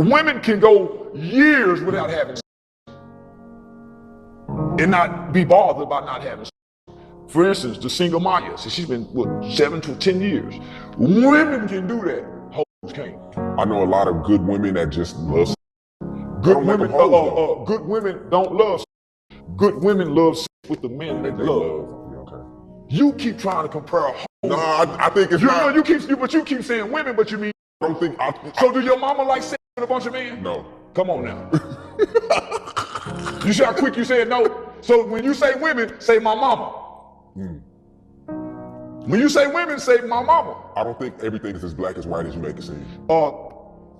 Women can go years without having sex and not be bothered about not having sex. For instance, the single Maya, so she's been, what, 7 to 10 years. Women can do that, hoes can't. I know a lot of good women that just love sex. Good women, good women don't love sex. Good women love sex with the men that they love. Yeah, okay. You keep trying to compare hoes. No, I think it's not. You keep saying women, but you mean. I don't think. So do your mama like sex with a bunch of men? No. Come on now. You see how quick you said no? So when you say women, say my mama. When you say women, say my mama. I don't think everything is as black as white as you make it seem.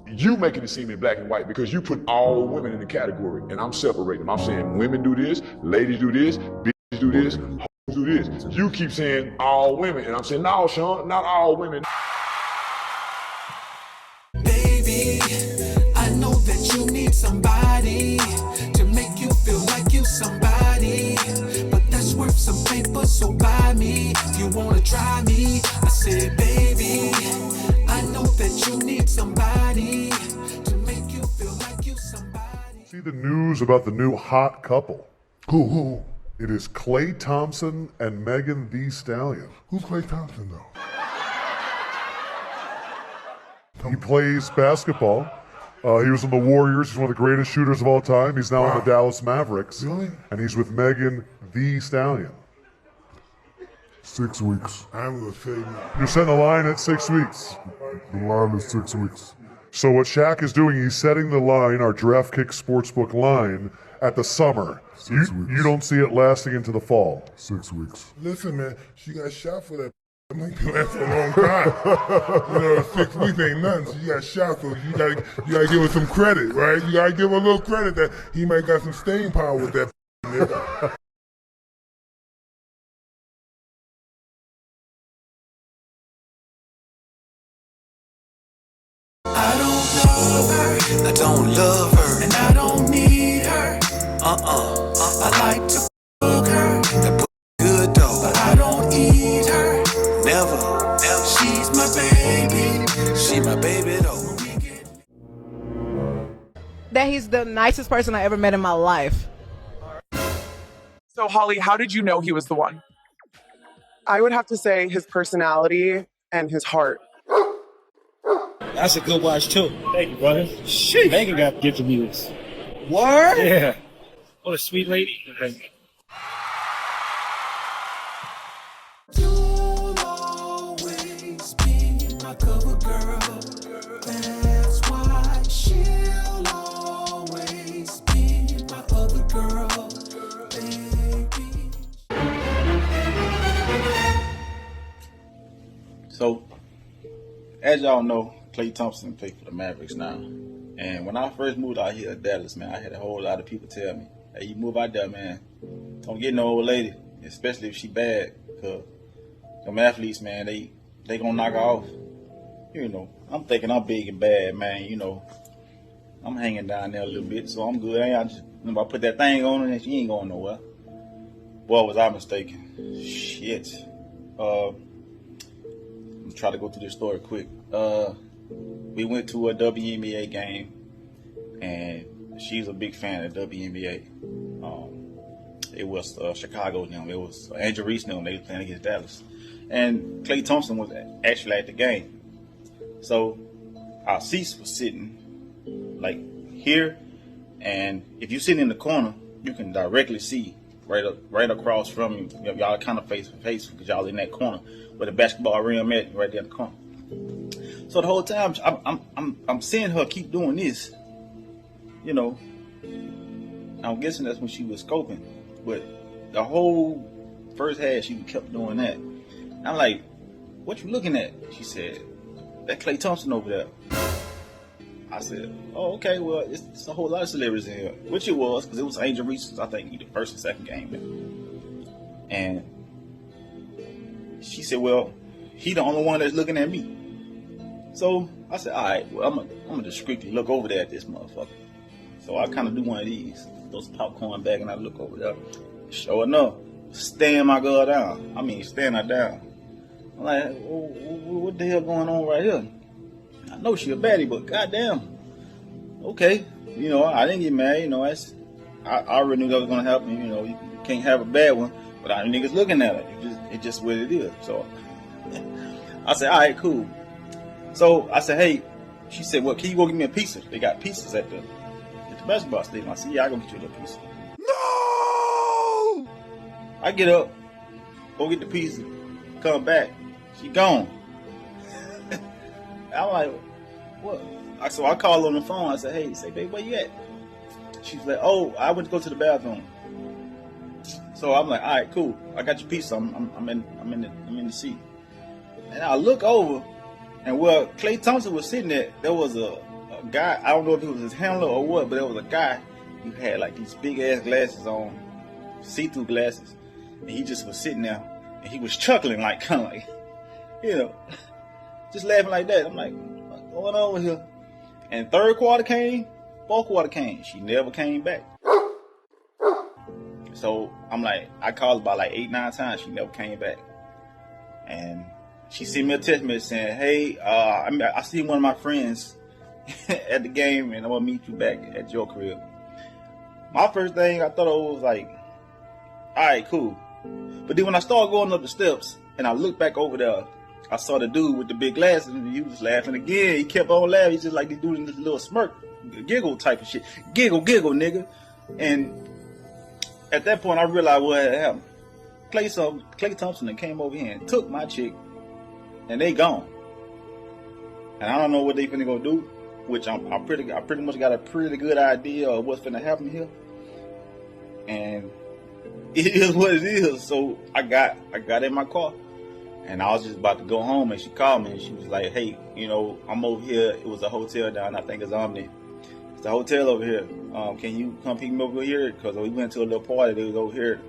You making it seem in black and white because you put all women in the category and I'm separating them. I'm saying women do this, ladies do this, bitches do this, hoes do this. You keep saying all women and I'm saying, no, Sean, not all women. Baby, I know that you need somebody to make you feel like you somebody, but that's worth some paper, so buy me. If you wanna try me, I said, baby, I know that you need somebody to make you feel like you somebody. See the news about the new hot couple. Who? It is Klay Thompson and Megan Thee Stallion. Who's Klay Thompson, though? He plays basketball. He was on the Warriors. He's one of the greatest shooters of all time. He's now on the Dallas Mavericks. Really? And he's with Megan Thee Stallion. 6 weeks. I'm gonna say You're setting the line at 6 weeks. the line is 6 weeks. So what Shaq is doing, he's setting the line, our Draft Kick Sportsbook line, at the summer. 6 weeks. You don't see it lasting into the fall. 6 weeks. Listen, man, she got shot for that. That might be last for a long time. 6 weeks ain't nothing. So you got shot, so you gotta give her some credit, right? You gotta give her a little credit that he might got some staying power with that. Nigga. I don't love her, I don't love her, and I don't need her. I like to fuck her, that pussy good though, but I don't eat her. Never. She's my baby, she my baby though. That he's the nicest person I ever met in my life. So Holly, how did you know he was the one? I would have to say his personality and his heart. That's a good watch too. Thank you, brother. Sheesh. Megan got to get to me this. Word? Yeah. What a sweet lady. You'll always be my cover girl. That's why she'll always be my other girl, baby. So, as y'all know, Klay Thompson played for the Mavericks now. And when I first moved out here to Dallas, man, I had a whole lot of people tell me, hey, you move out there, man, don't get no old lady, especially if she bad, because them athletes, man, they gonna knock her off. You know, I'm thinking I'm big and bad, man, you know. I'm hanging down there a little bit, so I'm good. I just, if I put that thing on her, and she ain't going nowhere. Boy, was I mistaken. Shit. I'm gonna try to go through this story quick. We went to a WNBA game, and she's a big fan of WNBA. It was Chicago, you know, it was Angel Reese, you know, they were playing against Dallas. And Klay Thompson was actually at the game. So our seats were sitting like here, and if you sit in the corner, you can directly see right across from you. Y'all kind of face to face because y'all in that corner where the basketball rim at, right there in the corner. So the whole time I'm seeing her keep doing this, you know. I'm guessing that's when she was scoping, but the whole first half she kept doing that. I'm like, what you looking at? She said, that Klay Thompson over there. I said, oh, okay, well, it's a whole lot of celebrities in here, which it was, because it was Angel Reese, I think, either first or second game. And she said, well, he the only one that's looking at me. So I said, all right, well, I'm gonna discreetly look over there at this motherfucker. So I kind of do one of these, throw some popcorn back, and I look over there. Sure enough, staring my girl down. I mean, staring her down. I'm like, what the hell going on right here? I know she a baddie, but goddamn, okay, you know, I didn't get mad. You know, I already knew that was gonna happen. You know, you can't have a bad one without niggas looking at it. It's just what it is. So I said, all right, cool. So I said, hey, she said, well, can you go get me a pizza? They got pizzas at the basketball stadium. I said, yeah, I go get you a little pizza. No! I get up, go get the pizza, come back, she gone. I'm like, what? So I called on the phone. I said, hey, say, babe, where you at? She's like, oh, I went to go to the bathroom. So I'm like, all right, cool. I got your pizza. I'm in the seat. And I look over, and where Klay Thompson was sitting there was a guy. I don't know if it was his handler or what, but there was a guy who had like these big ass glasses on, see-through glasses, and he just was sitting there, and he was chuckling like, kind of like, you know, just laughing like that. I'm like, what's going on over here? And third quarter came, fourth quarter came. She never came back. So I'm like, I called about like 8-9 times. She never came back. And she sent me a text message saying, hey, I see one of my friends at the game, and I'm gonna meet you back at your crib. My first thing I thought of was like, all right, cool. But then when I started going up the steps and I looked back over there, I saw the dude with the big glasses, and he was laughing again. He kept on laughing. He's just like this dude in this little smirk, giggle type of shit. Giggle, nigga. And at that point, I realized what had happened. Klay Thompson came over here and took my chick, and they gone. And I don't know what they finna go do, which I pretty much got a pretty good idea of what's finna happen here. And it is what it is. So I got in my car, and I was just about to go home, and she called me, and she was like, hey, you know, I'm over here. It was a hotel down, I think it's Omni. It's a hotel over here. Can you come pick me over here? Because we went to a little party that was over here.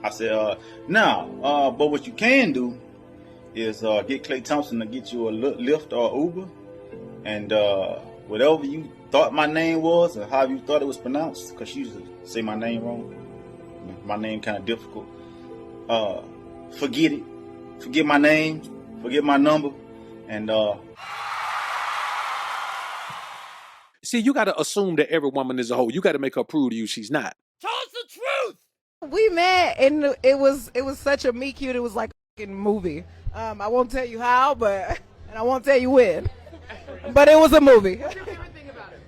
I said, no. But what you can do is get Klay Thompson to get you a Lyft or Uber. And whatever you thought my name was, or how you thought it was pronounced, because she used to say my name wrong. My name kind of difficult. Forget it. Forget my name. Forget my number. And see, you got to assume that every woman is a hoe. You got to make her prove to you she's not. Tell us the truth. We met, and it was such a meet cute. It was like a fucking movie. I won't tell you how, and I won't tell you when. But it was a movie. What's your favorite thing about him?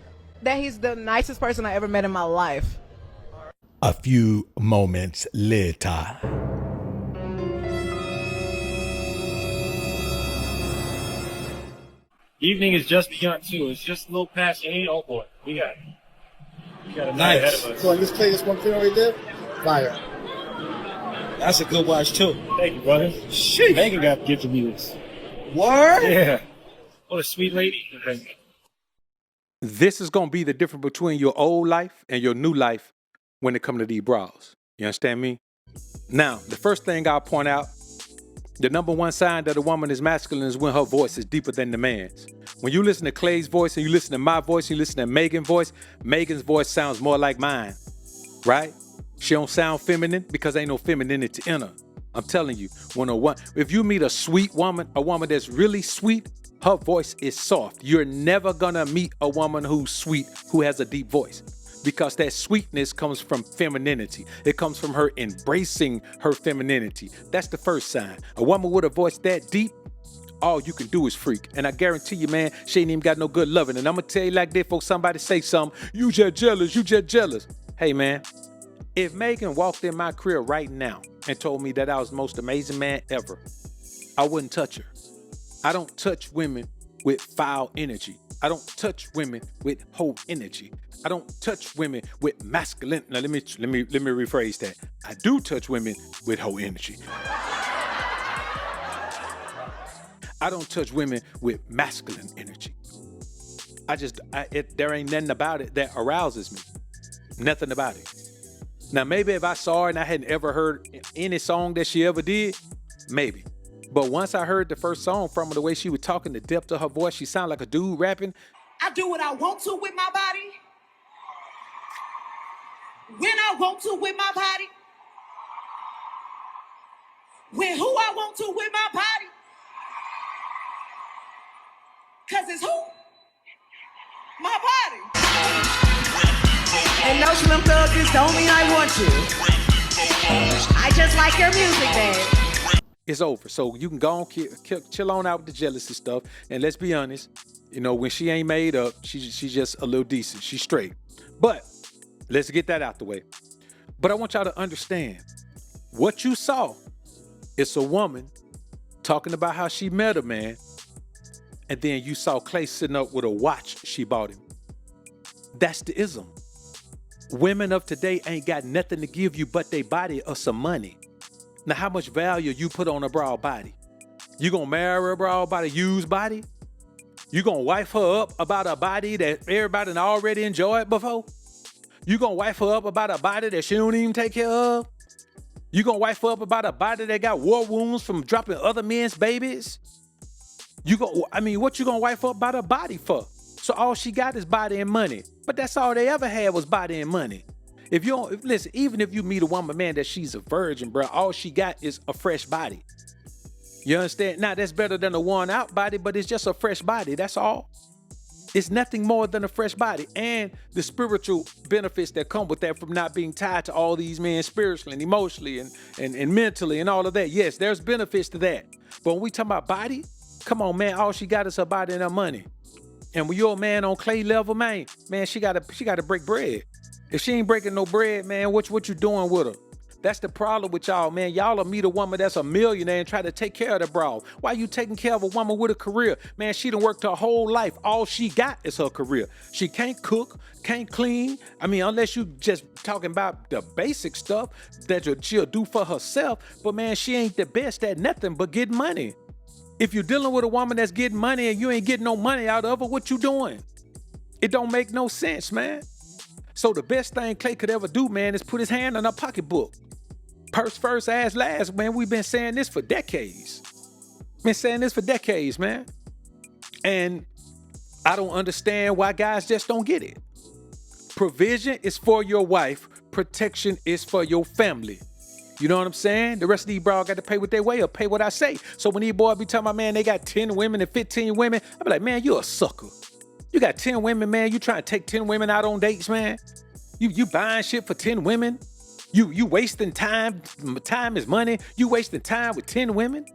That he's the nicest person I ever met in my life. A few moments later. Evening is just begun too. It's just a little past 8. Oh boy, we got a night ahead of us. So let's play this one thing right there. Fire. That's a good watch too. Thank you, brother. Shit. Megan got gifted me this. Word? Yeah. What a sweet lady. This is going to be the difference between your old life and your new life when it comes to these bras. You understand me? Now, the first thing I'll point out, the number one sign that a woman is masculine is when her voice is deeper than the man's. When you listen to Klay's voice and you listen to my voice, and you listen to Megan's voice sounds more like mine, right? She don't sound feminine because ain't no femininity in her. I'm telling you, if you meet a sweet woman, a woman that's really sweet, her voice is soft. You're never gonna meet a woman who's sweet, who has a deep voice, because that sweetness comes from femininity. It comes from her embracing her femininity. That's the first sign. A woman with a voice that deep, all you can do is freak. And I guarantee you, man, she ain't even got no good loving. And I'm gonna tell you like this, before somebody say something, you just jealous. Hey, man, if Megan walked in my crib right now and told me that I was the most amazing man ever, I wouldn't touch her. I don't touch women with foul energy. I don't touch women with hoe energy. I don't touch women with masculine. Now let me rephrase that. I do touch women with hoe energy. I don't touch women with masculine energy. There ain't nothing about it that arouses me. Nothing about it. Now maybe if I saw her and I hadn't ever heard any song that she ever did, maybe. But once I heard the first song from her, the way she was talking, the depth of her voice, she sounded like a dude rapping. I do what I want to with my body. When I want to with my body. With who I want to with my body. Cause it's who? My body. And no Slim Thug, this don't mean I want you. I just like your music, babe. It's over. So you can go on, chill on out with the jealousy stuff. And let's be honest, you know, when she ain't made up, she's just a little decent. She's straight. But let's get that out the way. But I want y'all to understand, what you saw is a woman talking about how she met a man, and then you saw Klay sitting up with a watch she bought him. That's the ism. Women of today ain't got nothing to give you but their body or some money. Now, how much value you put on a broad body? You gonna marry a broad body, used body? You gonna wife her up about a body that everybody done already enjoyed before? You gonna wife her up about a body that she don't even take care of? You gonna wife her up about a body that got war wounds from dropping other men's babies? What you gonna wife up about a body for? So all she got is body and money. But that's all they ever had was body and money. Listen, even if you meet a woman, man, that she's a virgin, bro, all she got is a fresh body. You understand? Now, that's better than a worn out body, but it's just a fresh body. That's all. It's nothing more than a fresh body. And the spiritual benefits that come with that from not being tied to all these men spiritually and emotionally and mentally and all of that. Yes, there's benefits to that. But when we talk about body, come on, man, all she got is her body and her money. And when you're a man on Klay level, man, she gotta break bread. If she ain't breaking no bread, man, what you doing with her? That's the problem with y'all, man. Y'all will meet a woman that's a millionaire and try to take care of the broad. Why you taking care of a woman with a career? Man, she done worked her whole life. All she got is her career. She can't cook, can't clean. Unless you just talking about the basic stuff that she'll do for herself. But man, she ain't the best at nothing but getting money. If you're dealing with a woman that's getting money and you ain't getting no money out of her, what you doing? It don't make no sense, man. So the best thing Klay could ever do, man, is put his hand in her pocketbook. Purse first, ass last, man. We've been saying this for decades. Man. And I don't understand why guys just don't get it. Provision is for your wife. Protection is for your family. You know what I'm saying? The rest of these bros got to pay what they weigh or pay what I say. So when these boys be talking about, man, they got 10 women and 15 women, I be like, man, you a sucker. You got 10 women, man. You trying to take 10 women out on dates, man. You buying shit for 10 women. You wasting time. Time is money. You wasting time with 10 women.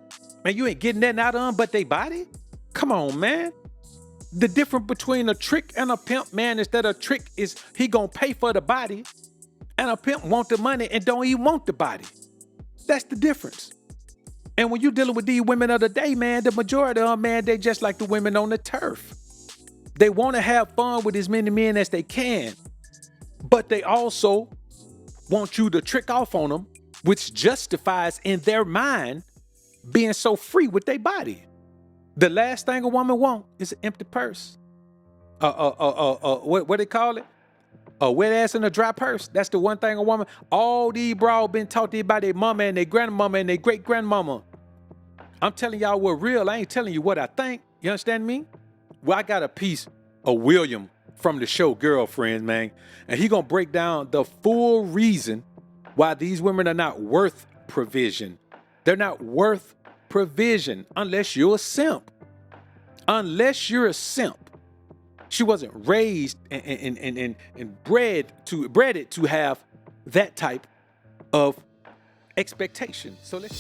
Man, you ain't getting nothing out of them but they body. Come on, man. The difference between a trick and a pimp, man, is that a trick is he gonna pay for the body, and a pimp want the money and don't even want the body. That's the difference. And when you dealing with these women of the day, man, the majority of them, man, they just like the women on the turf. They want to have fun with as many men as they can, but they also want you to trick off on them, which justifies in their mind being so free with their body. The last thing a woman want is an empty purse. What they call it? A wet ass and a dry purse. That's the one thing a woman. All these bras been taught to by their mama and their grandmama and their great grandmama. I'm telling y'all what real. I ain't telling you what I think. You understand me? Well, I got a piece of William from the show Girlfriend, man, and he gonna break down the full reason why these women are not worth provision. They're not worth provision unless you're a simp. Unless you're a simp. She wasn't raised and bred to have that type of expectation. So let's